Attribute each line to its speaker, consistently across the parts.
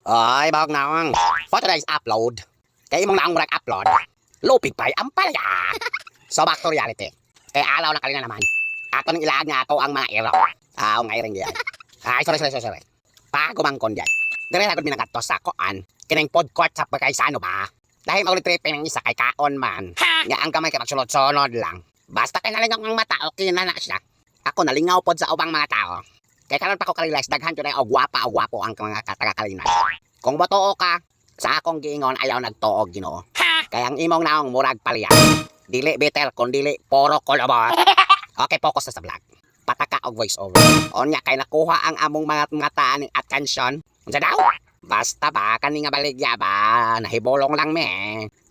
Speaker 1: Ay, bawag naong. For today's upload, kaya mong naong murag upload, lupig pa'y ang palaya. So back to reality. Kaya alaw na kalina naman. Ato nang ilaag nga ato ang mga iro. Ang nga iring diyan. Ay, sorry. Pagumangkon diyan. Dire agad minagato sa koan. Kining food court sa pagkay sa ano ba? Dahil mag-tripping ng isa kay kaon man. Nga ang kamay kay magsunod-sunod lang. Basta kay nalingaw ang mata, okay na siya. Ako nalingaw pod sa ubang mga tao. Kaya karon pa ko ka-realize, daghan yun ay o gwapo ang mga taga-kalinan. Kung matuo ka, sa akong giingon ayaw nagtuog Ginoo. Kaya ang imong naong murag palya. Dili bitter, kung dili puro kolobot. Okay, focus na sa vlog. Pataka og voice over. Onya kay nakuha ang among mga mata ni attention. Unsa daw? Basta ba kani nga baligya ba, nahibolong lang me.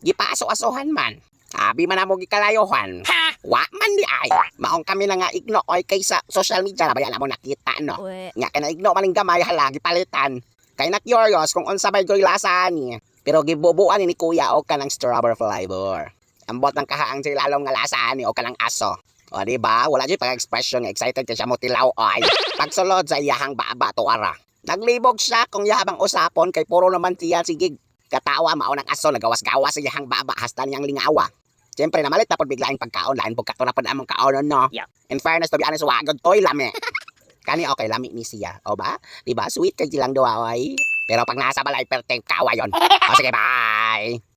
Speaker 1: Gipaso-asohan man. Abi man amo gikalayohan. Wa man di ay. Maong kami na nga igno oy kaysa social media na bayan mo nakita no. Nga kay na igno maning gamay hala gipalitan. Kay na curious kung unsa bay lasa ni. Pero gibubuan ni kuya og kanang strawberry flavor. Ambot ng kahaang sila lalong nga lasa ni o kanang aso. O di ba? Wala jud pag-expression nga excited siya mo tilaw oy. Pagsulod sa iyahang baba to ara. Naglibog siya kung yahabang usapon kay puro naman siya sige katawa mao ng aso nagawas-gawas sa iyahang baba hasta niyang lingawa. Siyempre namalit na pod biglaing pagkaon lain pud kato na pod among kaon no. Yep. In fairness to be honest wagod toy lami. Kani okay lami ni siya. O ba? Di ba? Sweet kay lang daw ay. Pero pag nasa balay perteng kawa yon. O sige bye.